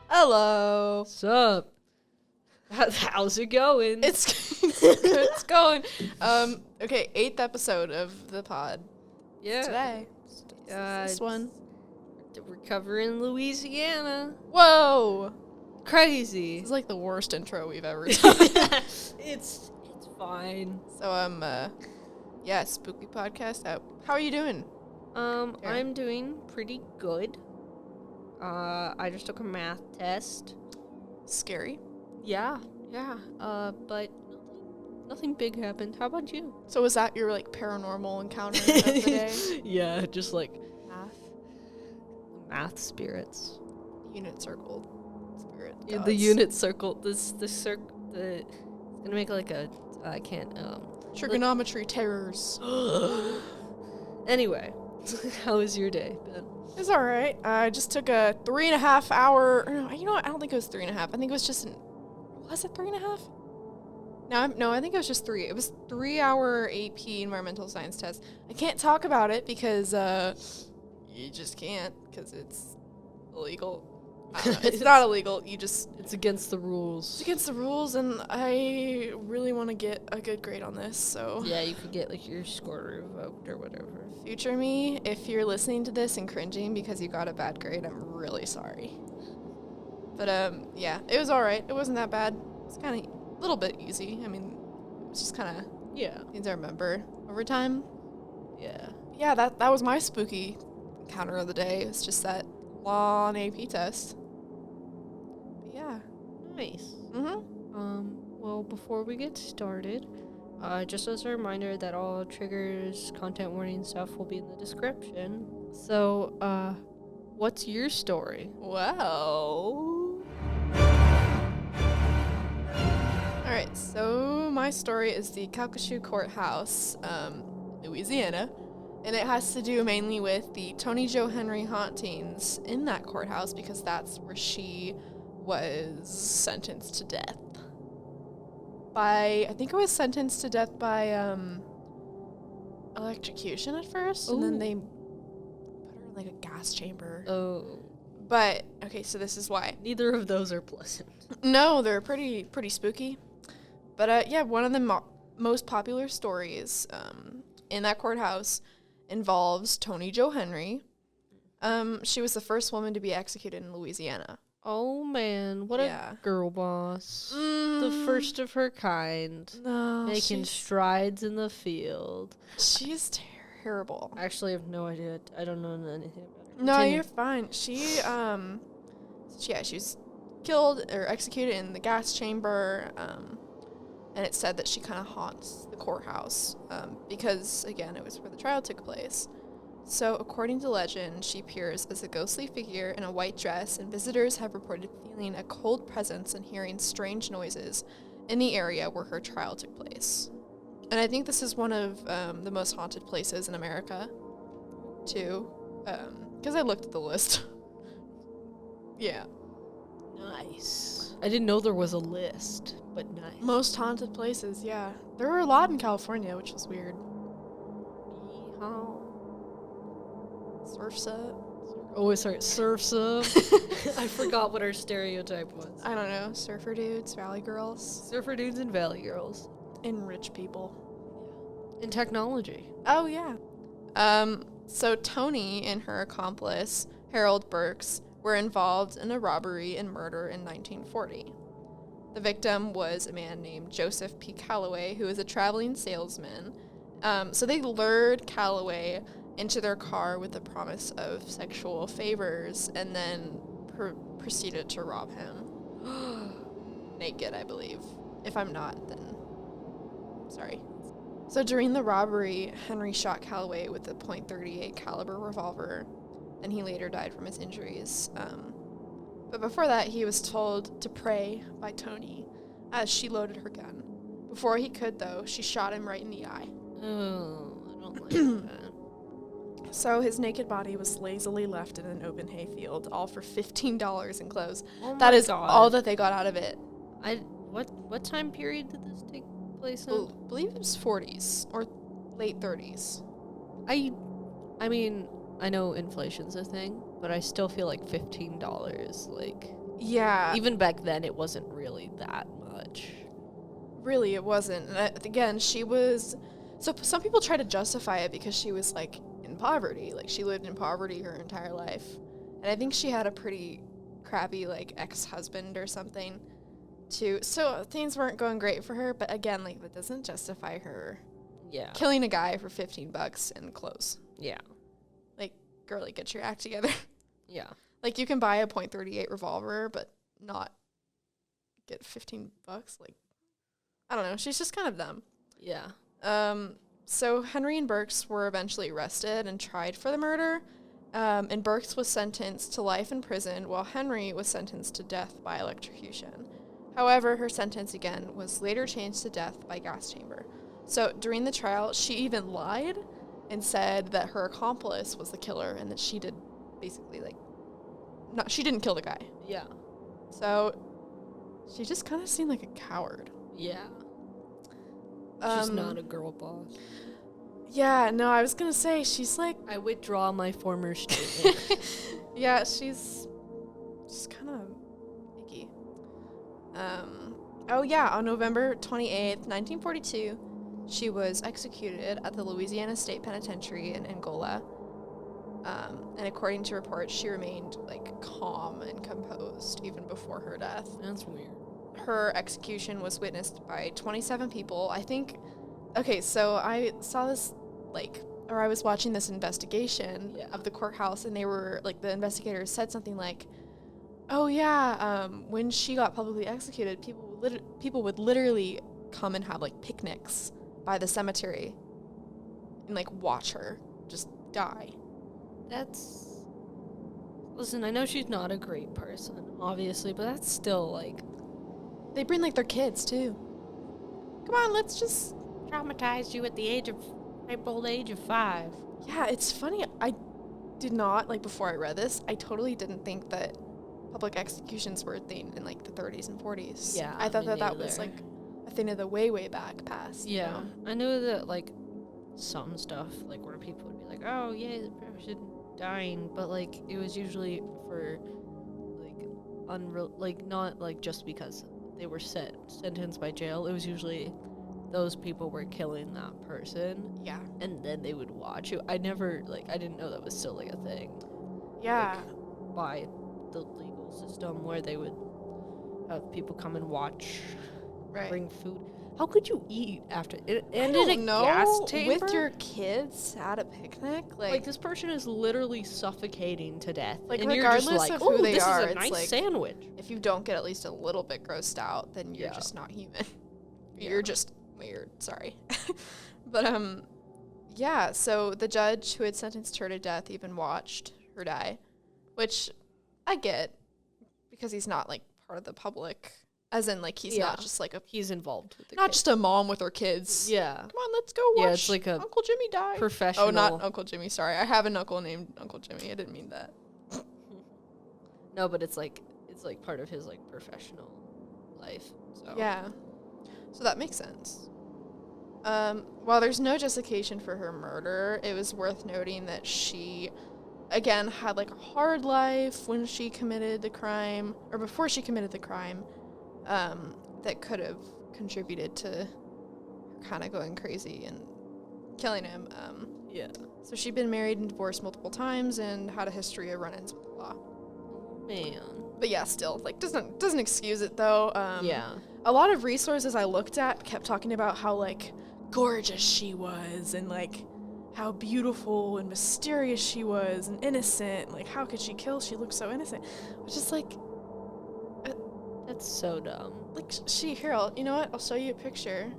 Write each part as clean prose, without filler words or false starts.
Hello. What's up? How's it going? It's going. Okay, 8th episode of the pod. Yeah. Today. This one. We're covering Louisiana. Whoa. Crazy. It's like the worst intro we've ever done. It's fine. So, yeah, spooky podcast. How are you doing? Terra? I'm doing pretty good. I just took a math test. Scary. Yeah. But nothing big happened. How about you? So was that your, like, paranormal encounter of the day? Yeah, just like math spirits. Unit circled spirit Yeah, gods. the unit circle. It's gonna make like a, I can't, Trigonometry terrors. Anyway, how was your day, Ben? It's alright. I just took a 3.5 hour. No, you know what? I don't think it was 3.5. I think it was just was it 3.5? No, I think it was just 3. It was 3-hour AP environmental science test. I can't talk about it because you just can't because it's illegal. I don't know. It's not illegal. It's against the rules. It's against the rules, and I really want to get a good grade on this. So Yeah, you could get like your score revoked or whatever. future me, if you're listening to this and cringing because you got a bad grade, I'm really sorry. But yeah, it was all right. It wasn't that bad. It's kind of a little bit easy. I mean, it's just kind of things I remember over time. Yeah. Yeah, that was my spooky encounter of the day. It's just that long AP test. But yeah. Nice. Mhm. Well, before we get started, just as a reminder that all triggers, content warning stuff will be in the description. So, what's your story? Well. Alright, so my story is the Calcasieu Courthouse, Louisiana, and it has to do mainly with the Toni Jo hauntings in that courthouse because that's where she was sentenced to death. I think it was sentenced to death by electrocution at first, and then they put her in like a gas chamber. Oh. But okay, so this is why. Neither of those are pleasant. No, they're pretty spooky. But yeah, one of the most popular stories in that courthouse involves Toni Jo. She was the first woman to be executed in Louisiana. Oh man, what a girl boss. The first of her kind. No, making strides in the field. She's terrible. I actually have no idea. I don't know anything about her. No, Continue. you're fine. She was killed or executed in the gas chamber, and it's said that she kind of haunts the courthouse because, again, it was where the trial took place. So, according to legend, she appears as a ghostly figure in a white dress, and visitors have reported feeling a cold presence and hearing strange noises in the area where her trial took place. And I think this is one of the most haunted places in America, too, because I looked at the list. Yeah. Nice. I didn't know there was a list, but nice. Most haunted places, yeah. There were a lot in California, which was weird. Yeehaw. Surf's up. Oh, sorry, surf's up. I forgot what our stereotype was. I don't know. Surfer dudes, valley girls, Surfer dudes and valley girls. and rich people. And technology. Oh, yeah. So Toni and her accomplice, Harold Burks, were involved in a robbery and murder in 1940. The victim was a man named Joseph P. Calloway, who was a traveling salesman. So they lured Calloway into their car with the promise of sexual favors and then proceeded to rob him. Naked, I believe. If I'm not, then sorry. So during the robbery, Henry shot Calloway with a .38 caliber revolver, and he later died from his injuries. But before that, he was told to pray by Toni as she loaded her gun. Before he could, though, she shot him right in the eye. Oh, I don't like that. So his naked body was lazily left in an open hayfield, all for $15 in clothes. Oh That my is God. all that they got out of it. What time period did this take place in? I believe it was 40s or late 30s. I mean, I know inflation's a thing, but I still feel like $15, like... Yeah. Even back then, it wasn't really that much. Really, it wasn't. And again, she was... So some people try to justify it because she was, like, in poverty. Like, she lived in poverty her entire life. And I think she had a pretty crappy, like, ex-husband or something, too. So things weren't going great for her. But again, like, that doesn't justify her killing a guy for $15 and clothes. Yeah. Like, girlie, get your act together. Yeah. Like, you can buy a .38 revolver, but not get $15. Like, I don't know. She's just kind of dumb. Yeah. So Henry and Burks were eventually arrested and tried for the murder. And Burks was sentenced to life in prison, while Henry was sentenced to death by electrocution. However, her sentence again was later changed to death by gas chamber. So during the trial, she even lied and said that her accomplice was the killer and that she did basically, like, she didn't kill the guy. Yeah. So she just kind of seemed like a coward. Yeah. She's not a girl boss. Yeah, no, I was going to say, she's like... I withdraw my former statement. Yeah, she's just kind of icky. Oh, yeah, on November 28th, 1942, she was executed at the Louisiana State Penitentiary in Angola. And according to reports, she remained, like, calm and composed even before her death. That's weird. Her execution was witnessed by 27 people. I think... Okay, so I saw this, like... Or I was watching this investigation of the courthouse, and they were, like, the investigators said something like, oh, yeah, when she got publicly executed, people would literally come and have, like, picnics by the cemetery and, like, watch her just die. That's... Listen, I know she's not a great person, obviously, but that's still, like... They bring, like, their kids, too. Come on, let's just... Traumatized you at the old age of 5. Yeah, it's funny. I did not, like, before I read this, I totally didn't think that public executions were a thing in, like, the 30s and 40s. Yeah, I thought that was, like, a thing of the way, way back past. Yeah, you know? I knew that, like, some stuff, like, where people would be like, oh, yeah, the person dying, but, like, it was usually for, like, not, like, just because they were sentenced by jail. It was usually those people were killing that person. Yeah. And then they would watch you. I didn't know that was still, like, a thing. Yeah. Like, by the legal system where they would have people come and watch, bring food. How could you eat after it ended in a gas chamber? With your kids at a picnic? Like, this person is literally suffocating to death. Like, and regardless you're just like, of who they this are, is a nice like, sandwich. If you don't get at least a little bit grossed out, then you're just not human. You're just weird. Sorry. But, yeah, so the judge who had sentenced her to death even watched her die, which I get because he's not, like, part of the public. As in, like, he's not just, like, he's involved with the not kids. just a mom with her kids. Yeah. Come on, let's go watch it's like a Uncle Jimmy die. Professional. Oh, not Uncle Jimmy, sorry. I have an uncle named Uncle Jimmy. I didn't mean that. No, but it's like part of his, like, professional life. So. Yeah. So that makes sense. While there's no justification for her murder, it was worth noting that she, again, had, like, a hard life when she committed the crime, or before she committed the crime. That could have contributed to her kind of going crazy and killing him. Yeah. So she'd been married and divorced multiple times and had a history of run-ins with the law. Man. But yeah, still, like, doesn't excuse it, though. Yeah. A lot of resources I looked at kept talking about how, like, gorgeous she was and, like, how beautiful and mysterious she was and innocent. Like, how could she kill? She looked so innocent. Which is, like... That's so dumb. Like, you know what? I'll show you a picture.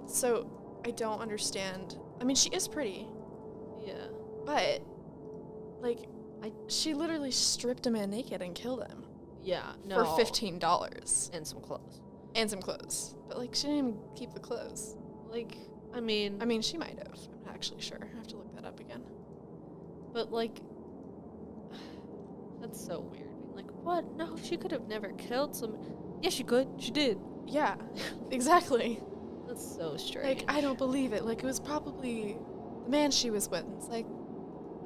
So, I don't understand. I mean, she is pretty. Yeah. But, like, she literally stripped a man naked and killed him. Yeah, no. For $15. And some clothes. But, like, she didn't even keep the clothes. Like, I mean, she might have. I'm not actually sure. I have to look that up again. But, like, that's so weird. Like, what? No, she could have never killed someone. Yeah, she could. She did. Yeah, exactly. That's so strange. Like, I don't believe it. Like, it was probably the man she was with. It's like,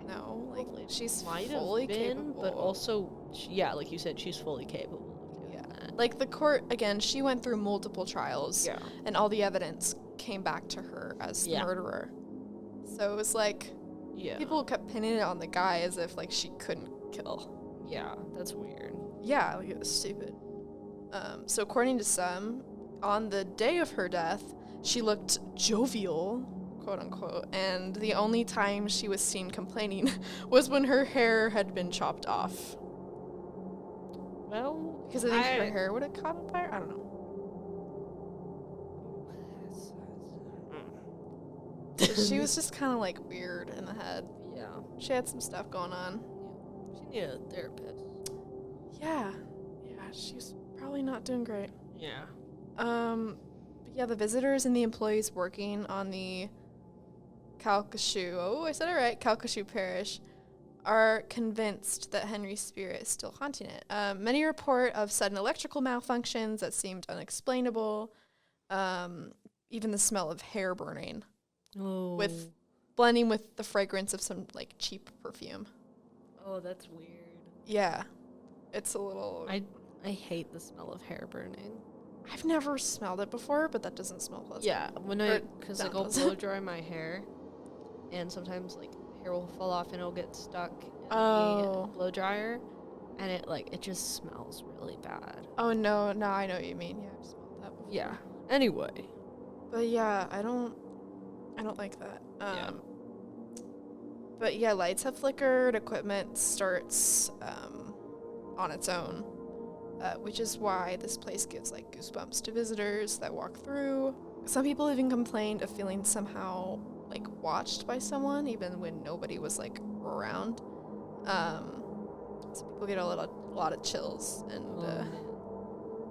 no, like, she's fully capable. But also, like you said, she's fully capable of doing that. Like, the court, again, she went through multiple trials. Yeah. And all the evidence came back to her as the murderer. So it was like, people kept pinning it on the guy as if, like, she couldn't kill. Yeah, that's weird. Yeah, like, it was stupid. So according to some, on the day of her death, she looked jovial, quote unquote, and the only time she was seen complaining was when her hair had been chopped off. Well, because I think her hair would have caught on fire. I don't know. So she was just kind of like weird in the head. Yeah. She had some stuff going on. She needed a therapist. Yeah. Yeah, she's probably not doing great. Yeah. But yeah, the visitors and the employees working on the Calcasieu Parish are convinced that Henry's spirit is still haunting it. Many report of sudden electrical malfunctions that seemed unexplainable. Even the smell of hair burning. With blending with the fragrance of some like cheap perfume. Oh, that's weird. Yeah. It's a little... I hate the smell of hair burning. I've never smelled it before, but that doesn't smell pleasant. Yeah, because like I'll blow dry my hair, and sometimes like hair will fall off and it'll get stuck in the blow dryer, and it just smells really bad. Oh no, I know what you mean. Yeah, I've smelled that before. Yeah. Anyway. But yeah, I don't like that. But yeah, lights have flickered, equipment starts on its own. Which is why this place gives like goosebumps to visitors that walk through. Some people even complained of feeling somehow like watched by someone even when nobody was like around. So people get a lot of chills and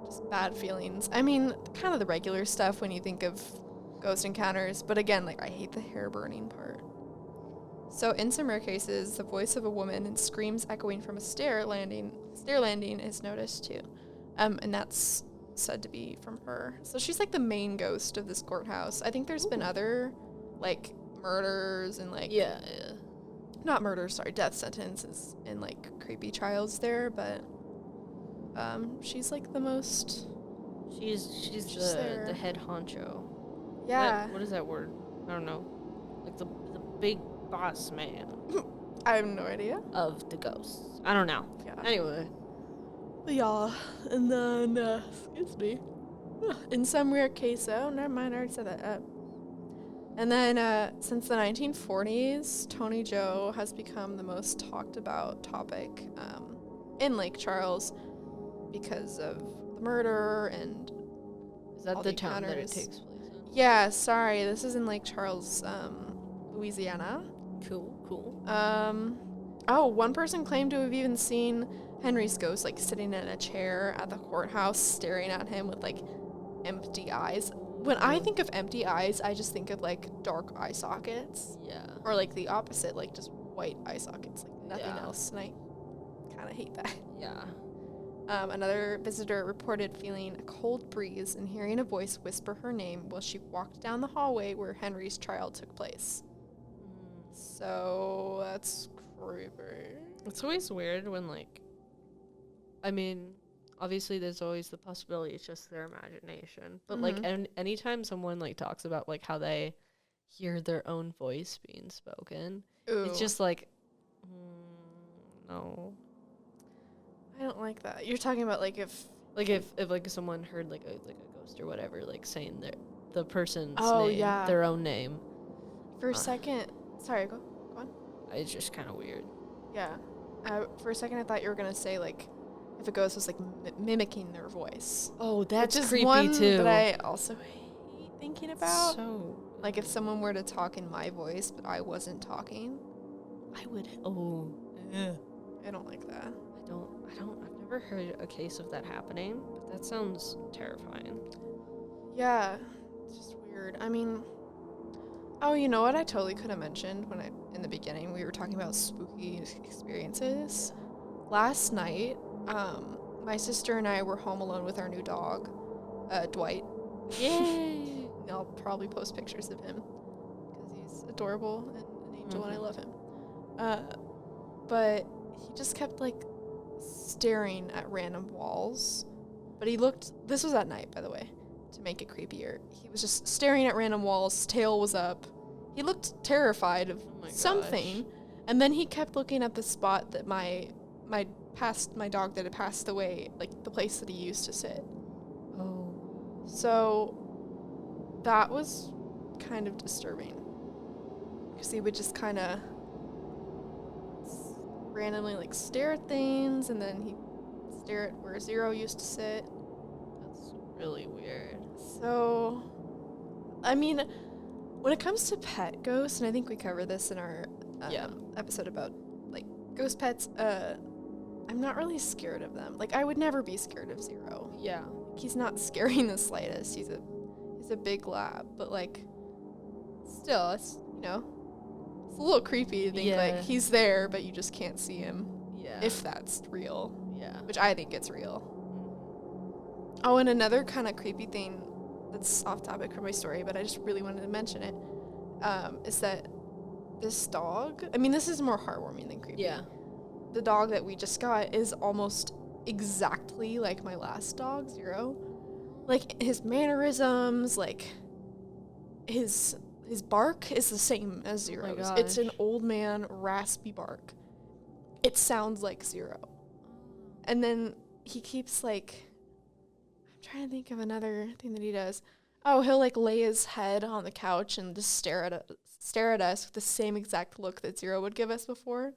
just bad feelings. I mean, kind of the regular stuff when you think of ghost encounters, but again, like I hate the hair burning part. So in some rare cases, the voice of a woman and screams echoing from a stair landing is noticed too. And that's said to be from her. So she's like the main ghost of this courthouse. I think there's been other like murders and like not murders, sorry, death sentences and like creepy trials there, but she's like the most she's the head honcho. Yeah. What is that word? I don't know. Like the big boss man. I have no idea. Of the ghosts. I don't know. Yeah. Anyway. Yeah. And then, excuse me. In some rare case, never mind, I already said that. And then, since the 1940s, Toni Jo has become the most talked about topic in Lake Charles because of the murder and is that the town that it takes place in? Yeah, sorry. This is in Lake Charles, Louisiana. Cool. One person claimed to have even seen Henry's ghost, like, sitting in a chair at the courthouse, staring at him with, like, empty eyes. When I think of empty eyes, I just think of, like, dark eye sockets. Yeah. Or, like, the opposite, like, just white eye sockets, like, nothing else. And I kind of hate that. Yeah. Another visitor reported feeling a cold breeze and hearing a voice whisper her name while she walked down the hallway where Henry's trial took place. So that's creepy. It's always weird when, like, I mean, obviously there's always the possibility it's just their imagination. But, like, anytime someone, like, talks about, like, how they hear their own voice being spoken, it's just, like, no. I don't like that. You're talking about, like, if someone heard, like, a ghost or whatever, like, saying the person's name, their own name. For a second. Sorry, go on. It's just kind of weird. Yeah. For a second, I thought you were going to say, like, if a ghost was, like, mimicking their voice. Oh, that's creepy, one too. That I also hate thinking about. So... Like, if someone were to talk in my voice, but I wasn't talking. I would... I don't like that. I've never heard a case of that happening, but that sounds terrifying. Yeah. It's just weird. I mean... Oh, you know what I totally could have mentioned in the beginning, we were talking about spooky experiences. Last night, my sister and I were home alone with our new dog, Dwight. Yay! I'll probably post pictures of him because he's adorable and an angel, and I love him. But he just kept like staring at random walls. But this was at night, by the way, to make it creepier. He was just staring at random walls, his tail was up. He looked terrified of something. Gosh. And then he kept looking at the spot that my dog that had passed away, like the place that he used to sit. Oh. So that was kind of disturbing. Because he would just kind of randomly like stare at things, and then he'd stare at where Zero used to sit. That's really weird. So, I mean, when it comes to pet ghosts, and I think we covered this in our episode about like ghost pets, I'm not really scared of them. Like, I would never be scared of Zero. Yeah. He's not scary in the slightest. He's a big lab, but like, still, it's, you know, it's a little creepy to think like he's there, but you just can't see him. Yeah. If that's real. Yeah. Which I think it's real. Oh, and another kind of creepy thing that's off topic from my story, but I just really wanted to mention it, is that this dog, I mean, this is more heartwarming than creepy. Yeah. The dog that we just got is almost exactly like my last dog, Zero. Like, his mannerisms, like, his bark is the same as Zero's. Oh, it's an old man, raspy bark. It sounds like Zero. And then he keeps, like, I'm trying to think of another thing that he does. Oh, he'll, like, lay his head on the couch and just stare at us with the same exact look that Zero would give us before.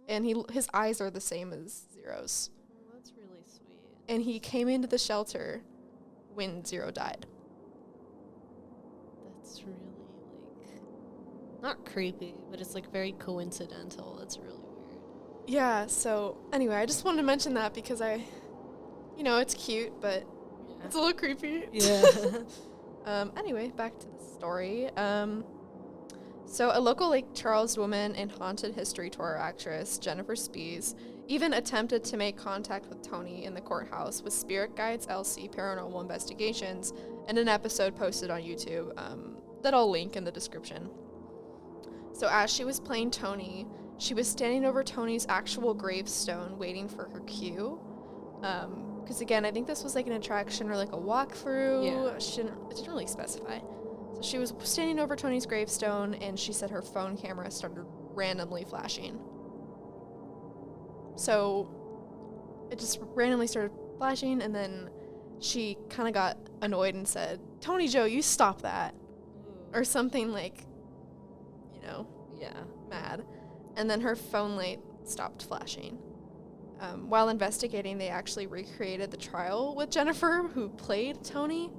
And his eyes are the same as Zero's. Oh, that's really sweet. And he came into the shelter when Zero died. That's really, like, not creepy, but it's, like, very coincidental. That's really weird. Yeah, so, anyway, I just wanted to mention that because it's cute, but it's a little creepy. Yeah. Anyway, back to the story. So a local Lake Charles woman and haunted history tour actress, Jennifer Spees, even attempted to make contact with Toni in the courthouse with Spirit Guides LC Paranormal Investigations in an episode posted on YouTube that I'll link in the description. So as she was playing Toni, she was standing over Toni's actual gravestone waiting for her cue. Because again, I think this was like an attraction or like a walkthrough. Yeah. It didn't really specify. So she was standing over Toni's gravestone, and she said her phone camera started randomly flashing. So it just randomly started flashing, and then she kind of got annoyed and said, "Toni Jo, you stop that." Or something like, mad. And then her phone light stopped flashing. While investigating, they actually recreated the trial with Jennifer, who played Toni.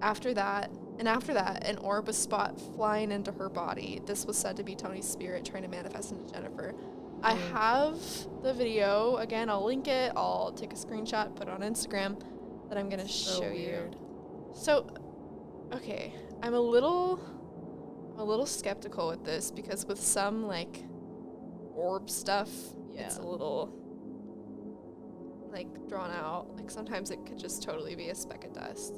After that, an orb was spot flying into her body. This was said to be Toni's spirit trying to manifest into Jennifer. I have the video. Again, I'll link it. I'll take a screenshot, put it on Instagram, that I'm going to show you. So, okay, I'm a little skeptical with this because with some, like, orb stuff, it's a little, like, drawn out. Like, sometimes it could just totally be a speck of dust.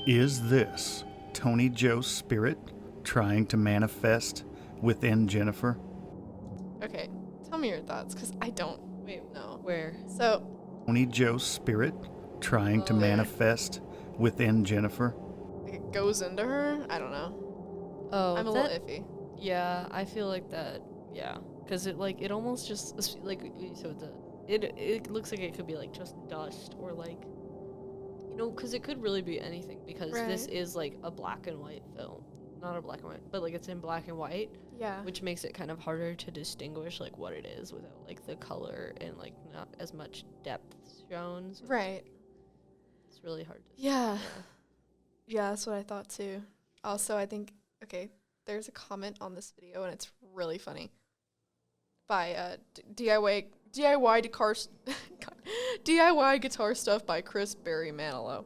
Is this Toni Jo's spirit trying to manifest within Jennifer? Okay, tell me your thoughts, because I don't know. Where? So, Toni Jo's spirit trying to manifest within Jennifer? Like it goes into her? I don't know. Oh, I'm a little iffy. Yeah, I feel like that. Yeah, because it almost just like so it looks like it could be like just dust or like, because it could really be anything because this is like a black and white film, not a black and white, but like it's in black and white. Yeah. Which makes it kind of harder to distinguish like what it is without like the color and like not as much depth shown. So right. It's really hard to. Yeah. Yeah, that's what I thought too. Also, I think there's a comment on this video and it's really funny. By DIY guitar stuff by Chris Berry Manilow.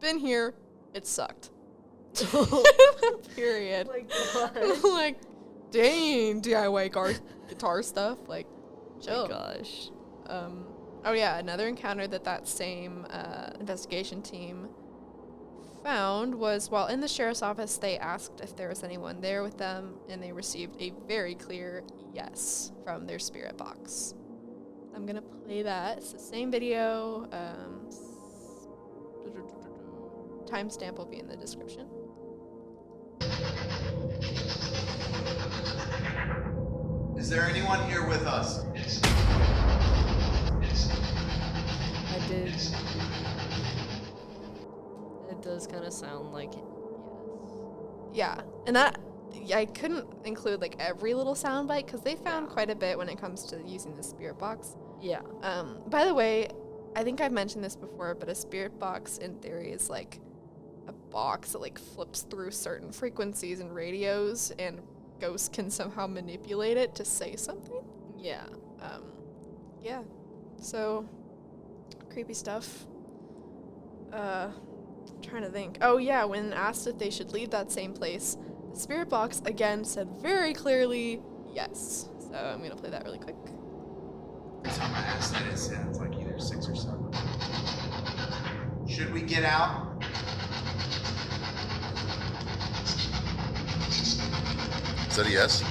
Been here, it sucked. Period. Like, dang, DIY guitar stuff. Like, chill. Oh my gosh. Oh yeah, another encounter that same investigation team found was while in the sheriff's office, they asked if there was anyone there with them, and they received a very clear yes from their spirit box. I'm going to play that. It's the same video. Timestamp will be in the description. Is there anyone here with us? I did. It does kind of sound like yes. Yeah, and that I couldn't include like every little soundbite because they found quite a bit when it comes to using the spirit box. Yeah. By the way, I think I've mentioned this before, but a spirit box in theory is like a box that like flips through certain frequencies and radios, and ghosts can somehow manipulate it to say something. Yeah. Yeah. So creepy stuff. Trying to think. Oh yeah, when asked if they should leave that same place, the spirit box again said very clearly yes. So I'm gonna play that really quick. Every time I ask that, it sounds like either 6 or 7. Should we get out? Is that a yes?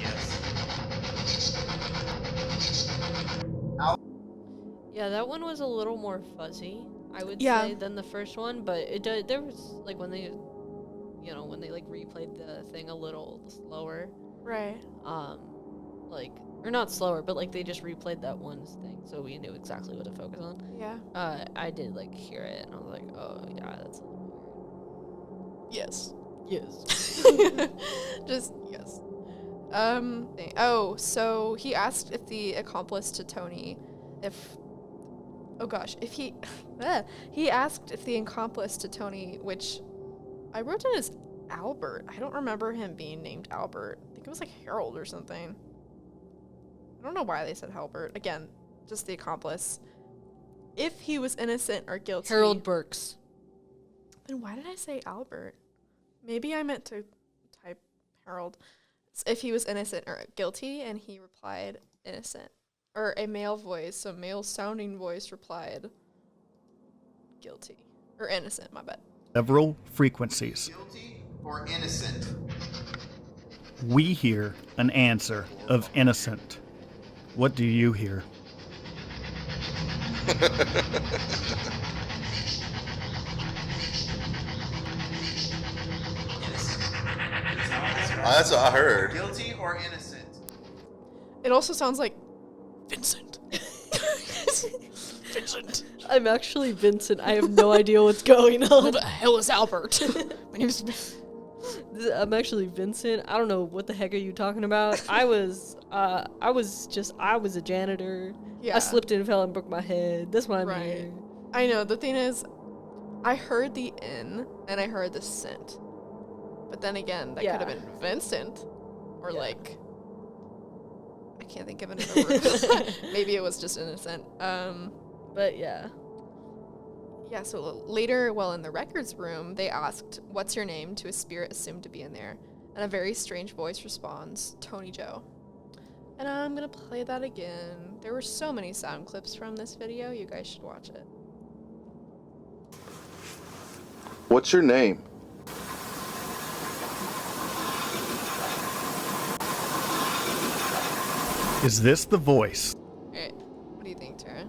Yeah, that one was a little more fuzzy, I would Yeah. say, than the first one, but it did, there was, like, when they, you know, when they, like, replayed the thing a little slower, Right. like, or not slower, but, like, they just replayed that one thing, so we knew exactly what to focus on. Yeah. I did, like, hear it, and I was like, oh, yeah, that's a little weird. Yes. Yes. Just yes. So he asked if the accomplice to Toni, he asked if the accomplice to Toni, which I wrote down as Albert. I don't remember him being named Albert. I think it was like Harold or something. I don't know why they said Albert. Again, just the accomplice. If he was innocent or guilty. Harold Burks. Then why did I say Albert? Maybe I meant to type Harold. If he was innocent or guilty, and he replied innocent. Or a male voice, so male sounding voice replied guilty. Or innocent, my bad. Several frequencies. Guilty or innocent? We hear an answer of innocent. What do you hear? That's what I heard. Guilty or innocent? It also sounds like Vincent. Vincent. I'm actually Vincent. I have no idea what's going on. Who the hell is Albert? My name's I'm actually Vincent. I don't know what the heck are you talking about. I was a janitor. Yeah. I slipped and fell and broke my head. That's why I'm Right. here. I know. The thing is, I heard the in and I heard the scent. But then again, that could have been Vincent. Or like, I can't think of another word. Maybe it was just innocent. But yeah. Yeah, so later, while in the records room, they asked, "What's your name?" to a spirit assumed to be in there. And a very strange voice responds, "Toni Jo." And I'm going to play that again. There were so many sound clips from this video. You guys should watch it. What's your name? Is this the voice? All right, what do you think, Terra?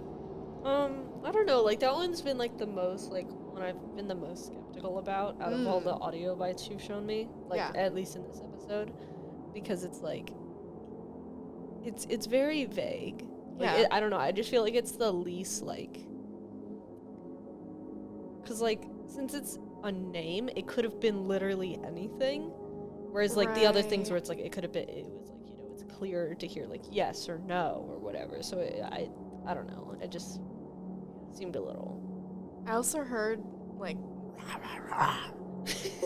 I don't know. Like, that one's been, like, the most, like, one I've been the most skeptical about out of all the audio bites you've shown me. Like, at least in this episode. Because it's, like, it's very vague. Like, I don't know. I just feel like it's the least, like... Because, like, since it's a name, it could have been literally anything. Whereas, like, the other things where it's, like, it could have been... It was, like, you know, it's clearer to hear, like, yes or no or whatever. So, I don't know. It just seemed a little... I also heard, like,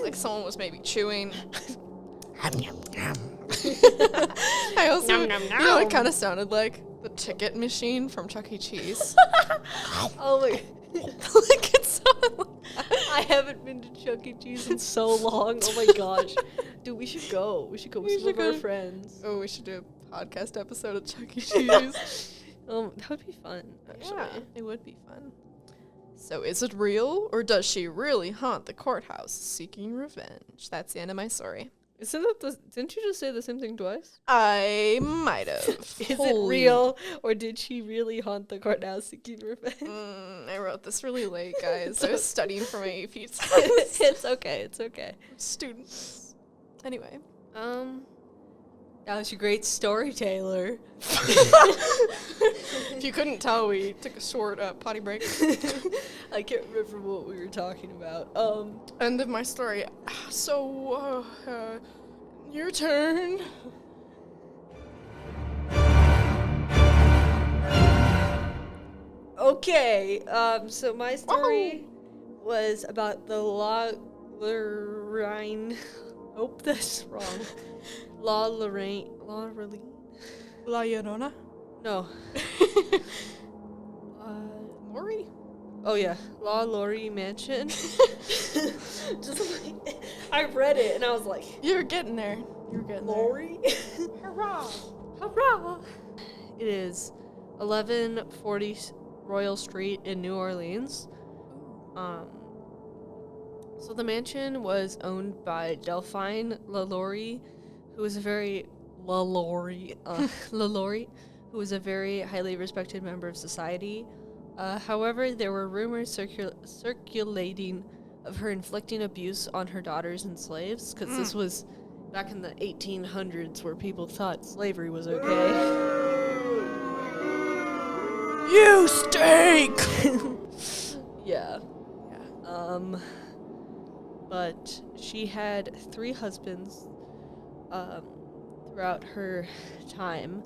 like someone was maybe chewing. I also, you know, it kind of sounded like the ticket machine from Chuck E. Cheese. Oh my... Like, it sounded like that. I haven't been to Chuck E. Cheese in so long. Oh my gosh. Dude, we should go. We should go with some of our friends. Oh, we should do a podcast episode of Chuck E. Cheese. That would be fun, actually. Yeah, it would be fun. So is it real, or does she really haunt the courthouse seeking revenge? That's the end of my story. Isn't it didn't you just say the same thing twice? I might have. Is it real, or did she really haunt the courthouse seeking revenge? I wrote this really late, guys. I was studying for my AP test. It's okay. Students. Anyway. That was your great storyteller. If you couldn't tell, we took a short potty break. I can't remember what we were talking about. End of my story. So, your turn. Okay. So my story was about the LaLourie. Hope that's wrong. LaLourie. La Llorona? No. Lori? Oh yeah, LaLourie Mansion. Just like, I read it and I was like, You're getting there. Lori? Hurrah! Hurrah! It is 1140 Royal Street in New Orleans. So the mansion was owned by Delphine LaLourie, who was a very LaLourie, who was a very highly respected member of society. However, there were rumors circulating of her inflicting abuse on her daughters and slaves, because this was back in the 1800s where people thought slavery was okay. You stink! Yeah. But she had 3 husbands throughout her time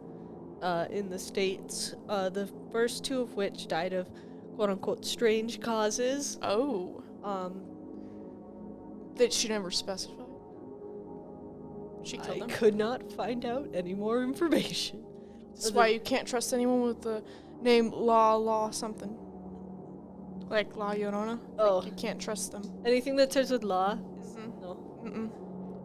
in the States, the first 2 of which died of quote-unquote strange causes. Oh. That she never specified? She killed them? Could not find out any more information. That's why you can't trust anyone with the name La something. Like La Llorona. Oh. Like, you can't trust them. Anything that starts with La is no.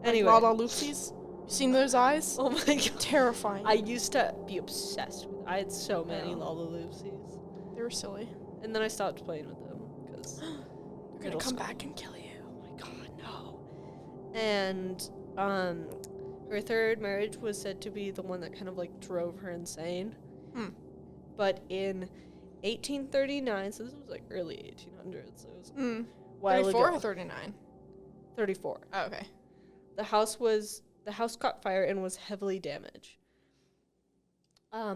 Anyway. Like La Loopsies? You seen those eyes? Oh my god. Terrifying. I used to be obsessed with I had so many LaLouries. They were silly. And then I stopped playing with them because They're gonna come back and kill you. Oh my god, no. And her 3rd marriage was said to be the one that kind of like drove her insane. But in 1839, so this was like early 1800s, so it was a while 34 ago. or 39? 34. Oh, okay. The house caught fire and was heavily damaged. While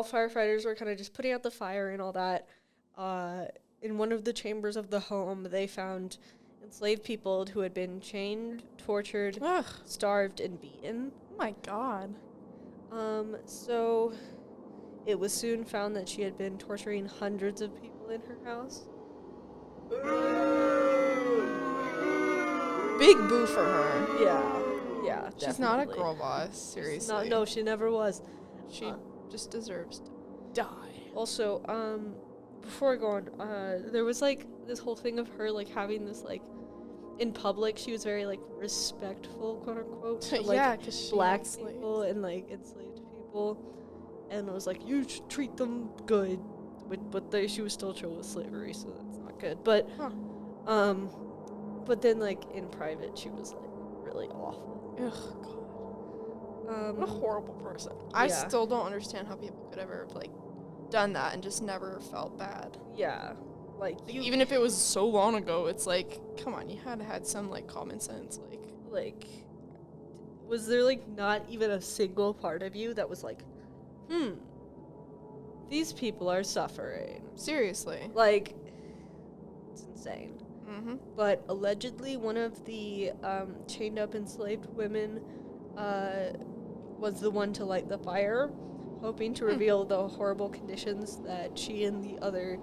firefighters were kind of just putting out the fire and all that, in one of the chambers of the home, they found enslaved people who had been chained, tortured, starved, and beaten. Oh my god. So it was soon found that she had been torturing hundreds of people in her house. Big boo for her. Yeah, She's definitely. not a girl boss, seriously. No, she never was. She just deserves to die. Also, before I go on, there was like this whole thing of her like having this like in public she was very like respectful, quote unquote, to, like, yeah, because black people and like enslaved people, and it was like you should treat them good, but she was still chill with slavery, so that's not good. But but then like in private she was like really awful. Ugh, God. What a horrible person. I still don't understand how people could ever have like done that and just never felt bad. Yeah, like even if it was so long ago, it's like, come on, you had some like common sense, like was there like not even a single part of you that was like, these people are suffering? Seriously. Like, it's insane. But allegedly one of the chained up enslaved women was the one to light the fire, hoping to reveal the horrible conditions that she and the other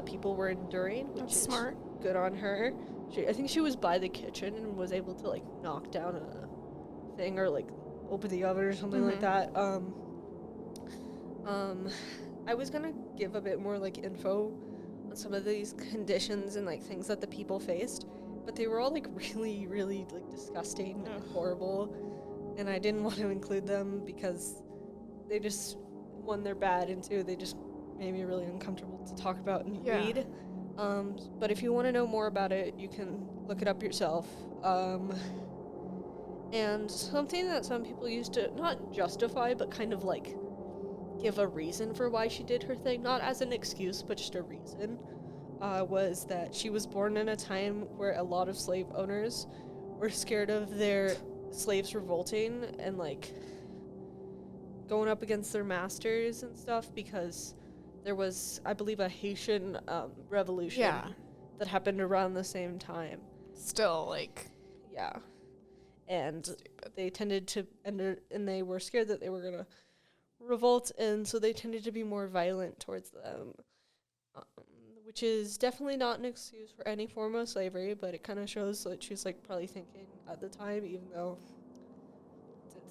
people were enduring, which is smart. Good on her. I think she was by the kitchen and was able to like knock down a thing or like open the oven or something like that. I was gonna give a bit more like info on some of these conditions and like things that the people faced, but they were all like really, really like disgusting and horrible, and I didn't want to include them because they just, one, they're bad, and 2, they just made me really uncomfortable to talk about and read. But if you want to know more about it, you can look it up yourself. And something that some people used to not justify, but kind of like give a reason for why she did her thing, not as an excuse, but just a reason, was that she was born in a time where a lot of slave owners were scared of their slaves revolting and like going up against their masters and stuff, because there was, I believe, a Haitian revolution that happened around the same time. Still, like... Yeah. And they tended to, and they were scared that they were going to revolt, and so they tended to be more violent towards them, which is definitely not an excuse for any form of slavery, but it kind of shows that she was, like, probably thinking at the time, even though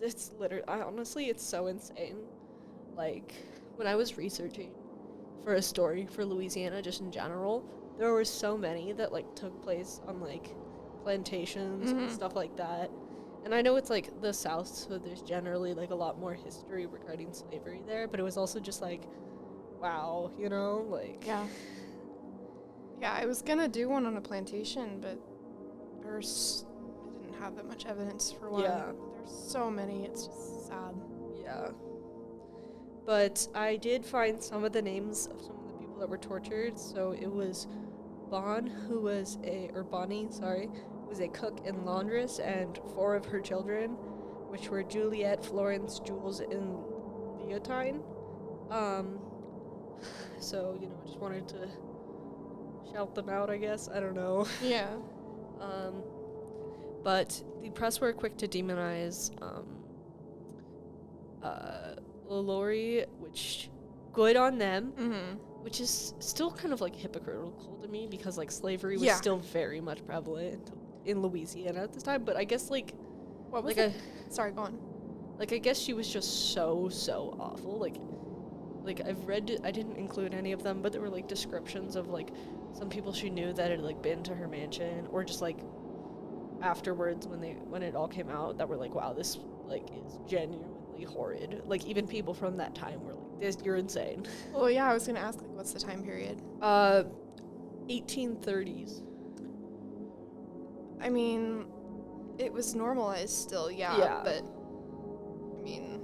it's literally, honestly, it's so insane. Like, when I was researching for a story for Louisiana, just in general, there were so many that, like, took place on, like, plantations and stuff like that. And I know it's like the South, so there's generally like a lot more history regarding slavery there, but it was also just like, wow, you know, like... Yeah, I was gonna do one on a plantation, but I didn't have that much evidence for one. Yeah. There's so many, it's just sad. Yeah. But I did find some of the names of some of the people that were tortured. So it was Bonnie, was a cook and laundress, and 4 of her children, which were Juliet, Florence, Jules, and Leontine. So, you know, I just wanted to shout them out, I guess. I don't know. Yeah. But the press were quick to demonize LaLourie, which good on them. Which is still kind of like hypocritical to me, because like slavery was still very much prevalent in Louisiana at this time. But I guess like, what was it? Sorry, go on. Like, I guess she was just so awful. Like I've read, I didn't include any of them, but there were like descriptions of like some people she knew that had like been to her mansion, or just like afterwards when it all came out, that were like, wow, this like is genuinely horrid. Like even people from that time were like, this, you're insane. Well, yeah, I was gonna ask, like, what's the time period? 1830s. I mean, it was normalized still, Yeah. But I mean,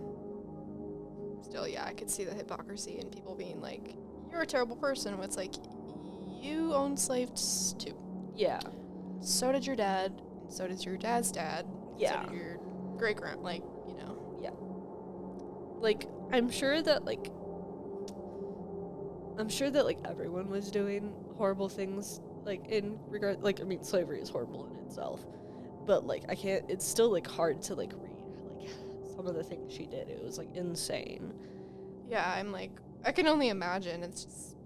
still, yeah, I could see the hypocrisy in people being like, you're a terrible person, when it's like, you owned slaves too. Yeah. So did your dad, and so did your dad's dad, Yeah. so did your great-grand, like, you know. Yeah. Like, I'm sure that everyone was doing horrible things, like, in regard, like, I mean, slavery is horrible in itself, but, like, it's still, like, hard to, like, read, like, some of the things she did. It was, like, insane. Yeah, I'm like, I can only imagine. It's just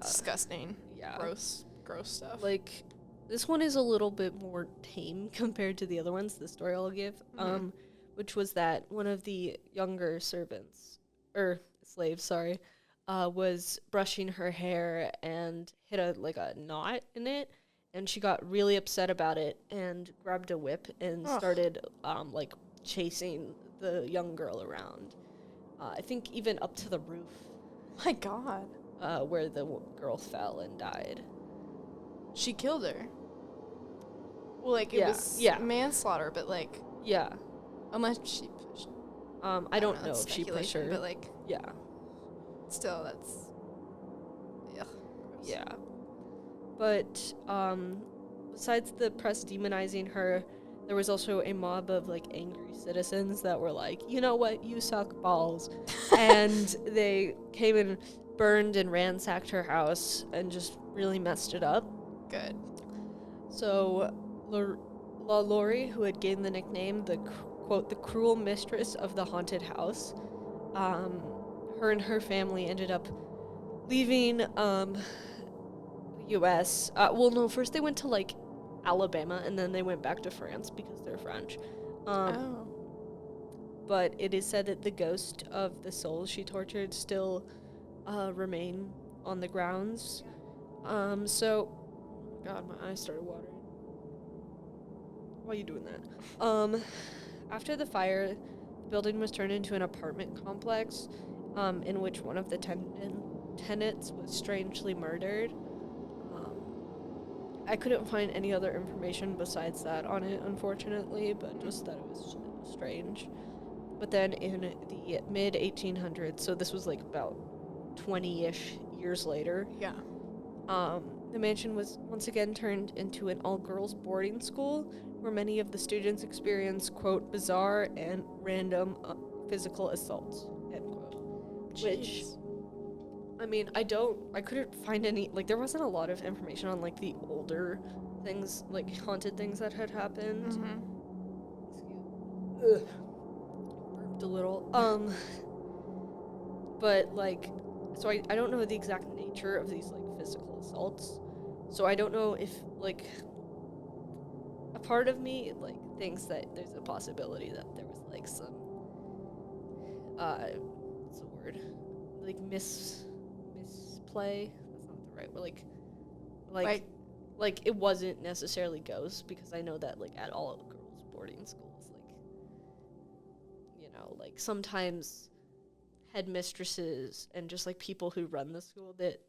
disgusting. Yeah. Gross stuff. Like, this one is a little bit more tame compared to the other ones, the story I'll give, which was that one of the younger slaves, was brushing her hair and hit a knot in it, and she got really upset about it and grabbed a whip and started chasing the young girl around. I think even up to the roof. My God. Where the girl fell and died. She killed her. Well, like, it was manslaughter, but, like... Yeah. Unless she pushed... I don't know if she pushed her. But, like... Yeah. Still, that's... Ugh. Gross. Yeah. But, besides the press demonizing her, there was also a mob of, like, angry citizens that were like, you know what, you suck balls. And they came and burned and ransacked her house and just really messed it up. Good. So, LaLourie, who had gained the nickname, the cruel mistress of the haunted house, her and her family ended up leaving the U.S. First they went to, like, Alabama, and then they went back to France because they're French. But it is said that the ghost of the souls she tortured still remain on the grounds. So... God, my eyes started watering. Why are you doing that? After the fire, the building was turned into an apartment complex, in which one of the tenants was strangely murdered. I couldn't find any other information besides that on it, unfortunately, but just that it was strange. But then in the mid-1800s, so this was like about 20-ish years later, the mansion was once again turned into an all-girls boarding school where many of the students experienced, quote, bizarre and random physical assaults, end quote. Jeez. Which, I mean, I couldn't find any, like, there wasn't a lot of information on, like, the older things, like, haunted things that had happened. Ugh. Burped a little. But, like, so I don't know the exact nature of these, like, physical assaults. So I don't know if, like, a part of me, like, thinks that there's a possibility that there was, like, some, what's the word? Like, misplay? That's not the right word. Like, it wasn't necessarily ghosts, because I know that, like, at all girls' boarding schools, like, you know, like, sometimes headmistresses and just, like, people who run the school, that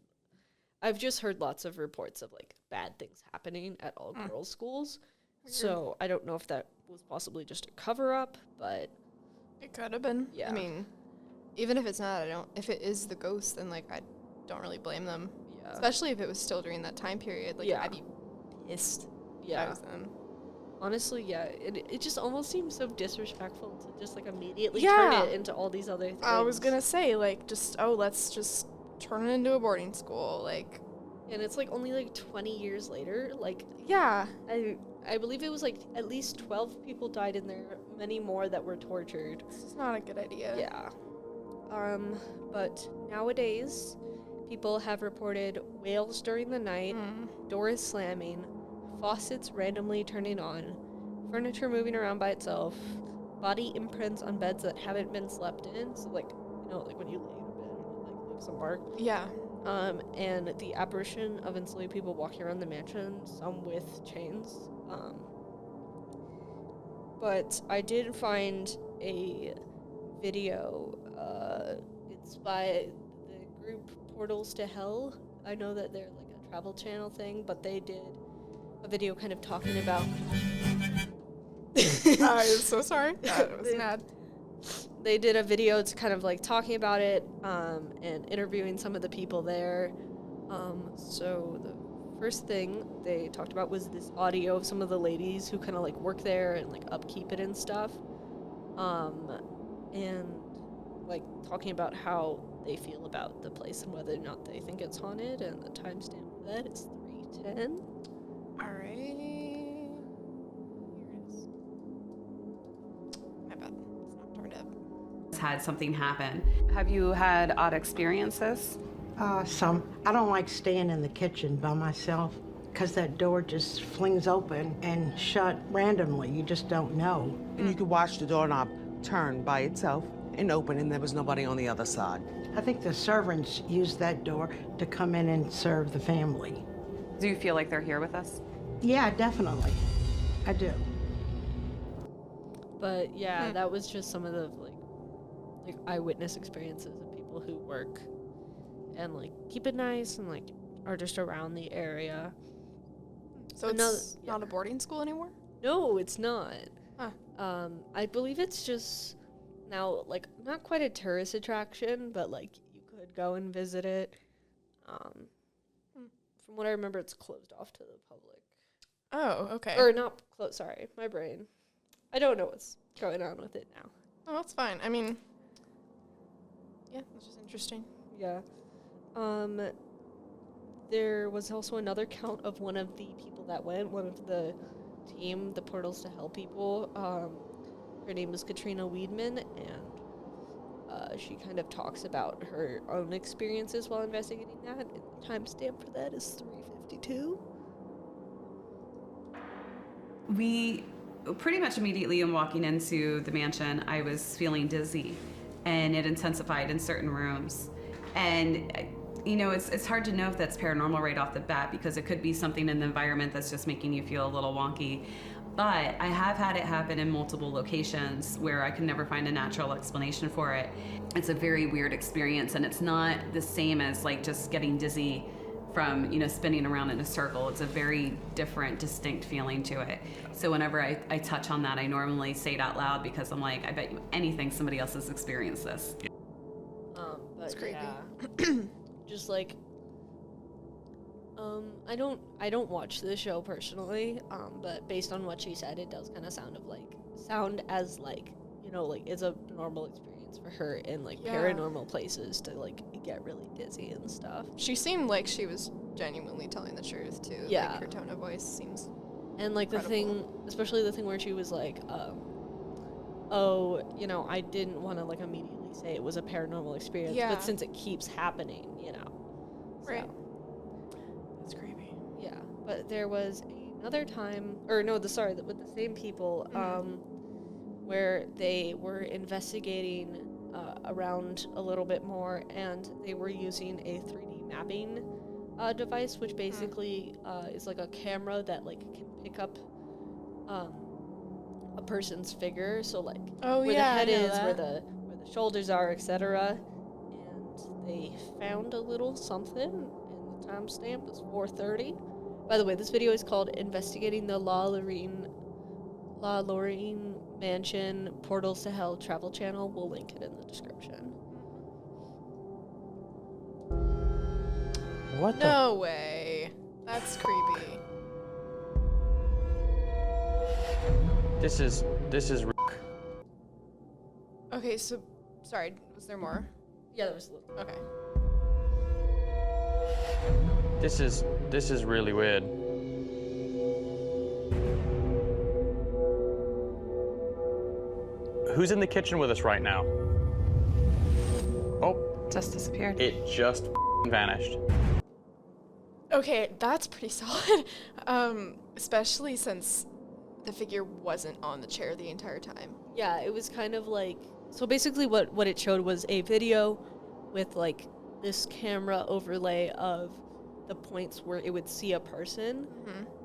I've just heard lots of reports of, like, bad things happening at all girls' schools. Weird. So I don't know if that was possibly just a cover-up, but it could have been. Yeah. I mean, even if it's not, if it is the ghost, then, like, I don't really blame them. Yeah. Especially if it was still during that time period. Like, I'd be pissed if I was them. Honestly, yeah. It just almost seems so disrespectful to just, like, immediately turn it into all these other things. I was gonna say, like, let's just turn it into a boarding school, like. And it's, like, only, like, 20 years later, like. Yeah. I believe it was, like, at least 12 people died in there, many more that were tortured. This is not a good idea. Yeah. But nowadays, people have reported wails during the night, doors slamming, faucets randomly turning on, furniture moving around by itself, body imprints on beds that haven't been slept in. So, like, you know, like when you lay in a bed and it, like, leaves a mark. Yeah. And the apparition of enslaved people walking around the mansion, some with chains. But I did find a video. It's by the group Portals to Hell. I know that they're like a travel channel thing, but they did a video kind of talking about. I'm so sorry. I was mad. They did a video to kind of like talking about it and interviewing some of the people there. So the first thing they talked about was this audio of some of the ladies who kind of like work there and like upkeep it and stuff. And like talking about how they feel about the place and whether or not they think it's haunted, and the timestamp for that is 3:10. All right. Here it is. My bad. It's not turned up. Had something happen. Have you had odd experiences? Some. I don't like staying in the kitchen by myself because that door just flings open and shut randomly. You just don't know. And you could watch the doorknob turn by itself and open, and there was nobody on the other side. I think the servants use that door to come in and serve the family. Do you feel like they're here with us? Yeah, definitely. I do. But yeah, that was just some of the like eyewitness experiences of people who work and like keep it nice and like are just around the area. So it's not a boarding school anymore? No, it's not. Huh. I believe it's just now like not quite a tourist attraction, but like you could go and visit it. From what I remember, it's closed off to the public. Oh, okay. Or not closed. Sorry, my brain. I don't know what's going on with it now. Oh, that's fine. I mean, yeah, that's just interesting. Yeah. There was also another count of one of the people that went, one of the team, the Portals to Hell people. Her name is Katrina Weidman, and she kind of talks about her own experiences while investigating that. And the timestamp for that is 3:52. We pretty much immediately in walking into the mansion, I was feeling dizzy, and it intensified in certain rooms. And you know, it's hard to know if that's paranormal right off the bat, because it could be something in the environment that's just making you feel a little wonky. But I have had it happen in multiple locations where I can never find a natural explanation for it. It's a very weird experience, and it's not the same as like just getting dizzy from, you know, spinning around in a circle. It's a very different, distinct feeling to it. So whenever I touch on that, I normally say it out loud because I'm like, I bet you anything somebody else has experienced this. But It's creepy. yeah, just like, I don't watch the show personally, but based on what she said, it does kind of sound as like, you know, like it's a normal experience for her in like paranormal places to like get really dizzy and stuff. She seemed like she was genuinely telling the truth too. Yeah. Like her tone of voice seems And like incredible. the thing, especially the thing where she was like, oh, you know, I didn't want to like immediately say it was a paranormal experience, Yeah. but since it keeps happening, you know. Right. So, That's creepy. yeah, but there was another time, with the same people, where they were investigating around a little bit more, and they were using a 3D mapping device, which basically is like a camera that like can pick up a person's figure, so like where the head is, where the shoulders are, etc. And they found a little something, and the timestamp is 4:30. By the way, this video is called "Investigating the LaLourie Mansion Portals to Hell Travel Channel." We'll link it in the description. What the? No way. That's creepy. This is Okay, so sorry, was there more? Yeah, there was a little. Okay. this is really weird. Who's in the kitchen with us right now? Oh, Just disappeared. it just vanished. Okay, that's pretty solid. Especially since the figure wasn't on the chair the entire time. Yeah, it was kind of like, so basically what it showed was a video with like this camera overlay of the points where it would see a person.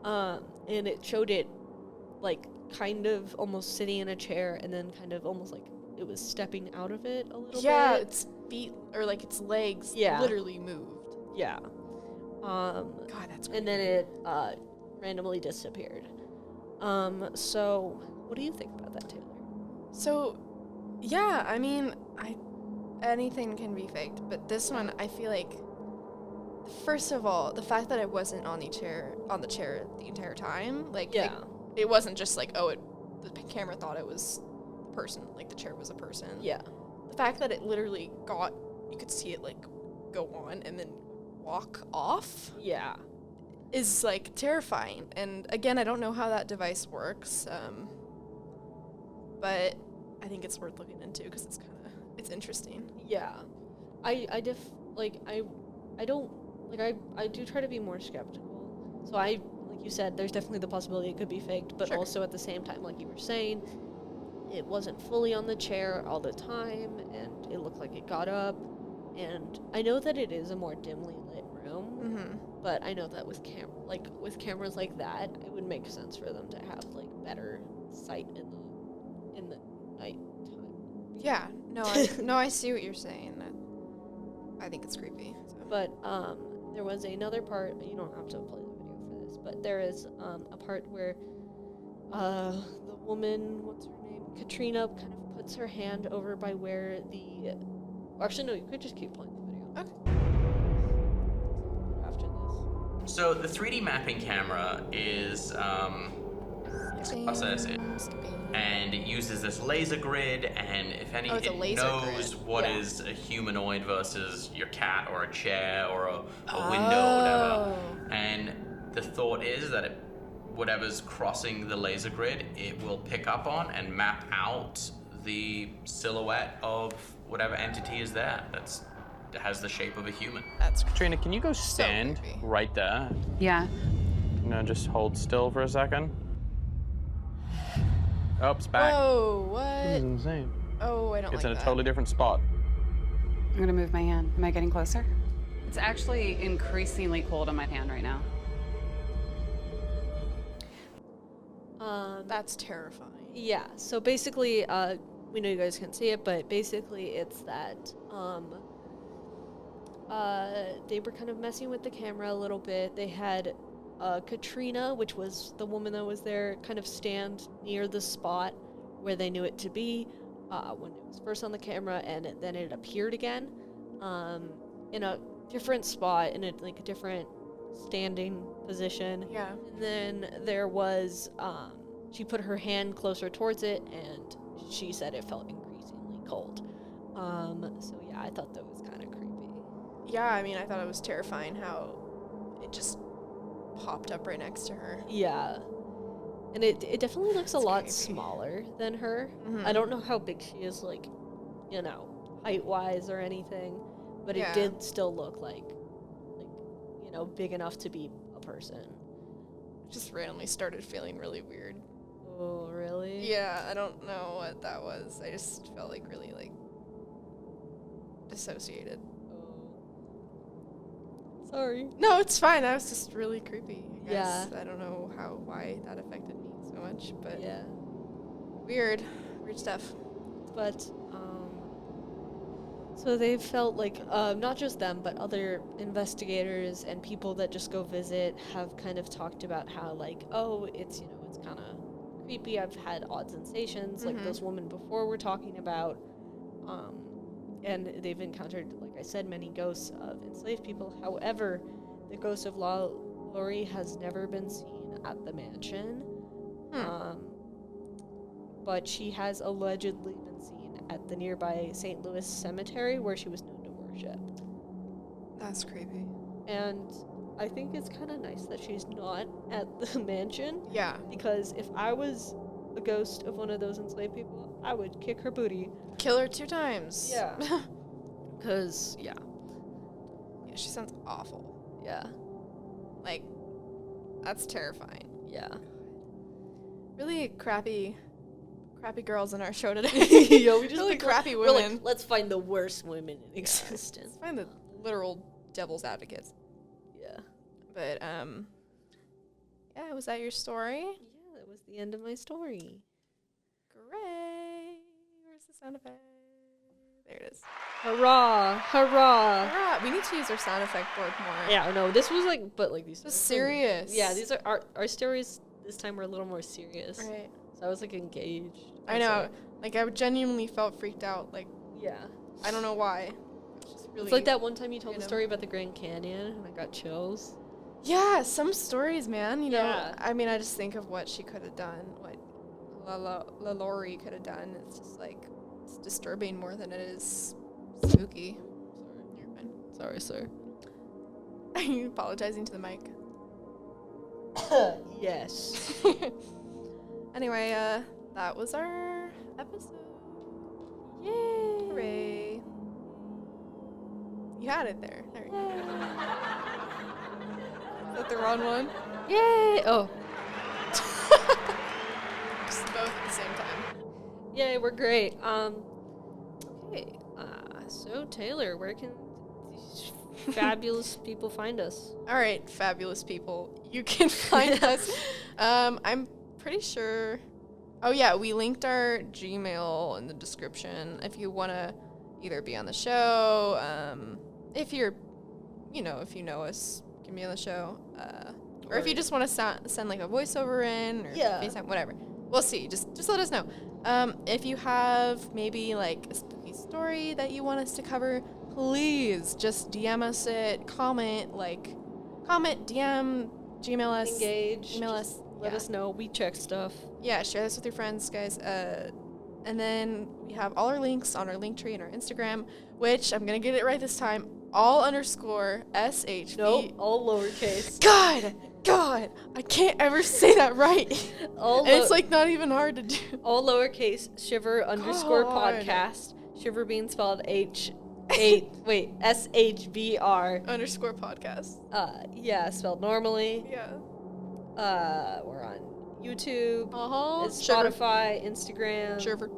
And it showed it like kind of almost sitting in a chair, and then kind of almost like it was stepping out of it a little Yeah, bit. its feet or like its legs Yeah. literally moved. Yeah. God, that's creepy. And then it randomly disappeared. So what do you think about that, Taylor? So, yeah, I mean, anything can be faked, but this one, I feel like, first of all, the fact that it wasn't on the chair the entire time, like, Yeah. it wasn't just like, oh, the camera thought it was the person, like the chair was a person. Yeah. The fact that it literally you could see it like go on and then walk off Yeah. is like terrifying. And again, I don't know how that device works, but I think it's worth looking into because it's interesting. Yeah. I do try to be more skeptical. So like you said, there's definitely the possibility it could be faked, but Sure. also at the same time, like you were saying, it wasn't fully on the chair all the time, and it looked like it got up. And I know that it is a more dimly lit room, but I know that with cameras like that, it would make sense for them to have like better sight in the night time. Yeah, I see what you're saying. I think it's creepy. So. But there was another part. You don't have to play the video for this, but there is a part where the woman, what's her name, Katrina, kind of puts her hand over by where the. Actually, no. You could just keep playing the video. Okay. After this. So the 3D mapping camera is process it, and it uses this laser grid, and if any, it's a it laser knows grid. what is a humanoid versus your cat or a chair or a window or whatever. And the thought is that whatever's crossing the laser grid, it will pick up on and map out the silhouette of whatever entity is there that has the shape of a human. That's Katrina, can you go stand creepy. right there? Yeah. Just hold still for a second. Oh, it's back. Whoa, This is what? insane. Oh, I don't It's like in that. a totally different spot. I'm gonna move my hand. Am I getting closer? It's actually increasingly cold on my hand right now. That's terrifying. Yeah, so basically, we know you guys can't see it, but basically it's that they were kind of messing with the camera a little bit. They had Katrina, which was the woman that was there, kind of stand near the spot where they knew it to be when it was first on the camera, and then it appeared again in a different spot, in a different standing position. Yeah. And then there was, she put her hand closer towards it, and she said it felt increasingly cold. So yeah, I thought that was kind of creepy. Yeah, I mean, I thought it was terrifying how it just popped up right next to her. Yeah. And it definitely looks a lot smaller than her. I don't know how big she is, height-wise or anything, but it did still look like, big enough to be a person. Just randomly started feeling really weird. Oh, really? Yeah, I don't know what that was. I just felt really dissociated. Oh. Sorry. No, it's fine. That was just really creepy. I guess. Yeah. I don't know why that affected me so much, but yeah. Weird stuff. But so they felt like not just them, but other investigators and people that just go visit have kind of talked about how it's it's kind of creepy. I've had odd sensations like those women before were talking about, and they've encountered, like I said, many ghosts of enslaved people. However, the ghost of LaLourie has never been seen at the mansion, but she has allegedly been seen at the nearby St. Louis cemetery where she was known to worship. That's creepy. And I think it's kind of nice that she's not at the mansion. Yeah. Because if I was a ghost of one of those enslaved people, I would kick her booty. Kill her 2 times. Yeah. Because, yeah, she sounds awful. Yeah. That's terrifying. Yeah. Really crappy girls in our show today. Yeah, we just really crappy women. We're like, let's find the worst women in existence. Let's find the literal devil's advocates. Yeah. But yeah, was that your story? Yeah, that was the end of my story. Great. Where's the sound effect? There it is. Hurrah! Hurrah! Hurrah! We need to use our sound effect board more. Yeah, no, this was these was serious. Yeah, these are our stories this time were a little more serious. Right. So I was engaged. I know. I genuinely felt freaked out. Yeah. I don't know why. Just really, it's like that one time you told the story about the Grand Canyon and I got chills. Yeah, some stories, man. You know, Yeah. I mean, I just think of what she could have done, what LaLourie could have done. It's just it's disturbing more than it is spooky. Sorry. You're fine. Sorry, sir. Are you apologizing to the mic? Yes. Anyway, that was our episode. Yay! Hooray! You had it there. There you go. Is that the wrong one? Yay! Oh. Just both at the same time. Yay, we're great. Okay. So Taylor, where can these fabulous people find us? All right, fabulous people. You can find us. I'm pretty sure. Oh yeah, we linked our Gmail in the description if you want to either be on the show. If you're, if you know us, you can be on the show. Or if you just want to send a voiceover in or FaceTime, whatever. We'll see. Just let us know. If you have maybe a spooky story that you want us to cover, please just DM us it, comment, DM, Gmail us, Engage, email us. Let us know. We check stuff. Yeah, share this with your friends, guys. And then we have all our links on our Linktree and our Instagram, which I'm gonna get it right this time. all_SHV. Nope, all lowercase. God, I can't ever say that right. And it's like not even hard to do. All lowercase Shiver _ podcast. Shiver being spelled SHVR _ podcast. Yeah, spelled normally. Yeah. We're on YouTube. It's Shiver. Spotify, Instagram. Shiver.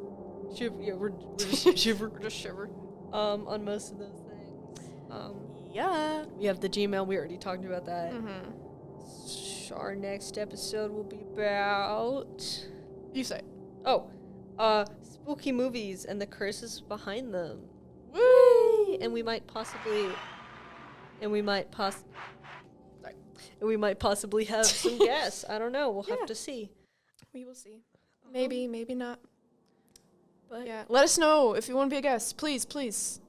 Yeah, we're just Shiver. We're just Shiver. On most of those things. Yeah. We have the Gmail. We already talked about that. So our next episode will be about... You say. Spooky movies and the curses behind them. Woo! And we might possibly have some guests. I don't know. We'll have to see. We will see. Maybe, maybe not. But yeah, let us know if you want to be a guest. Please, please.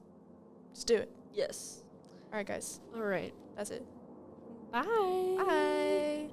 Just do it. Yes. All right, guys. All right. That's it. Bye. Bye.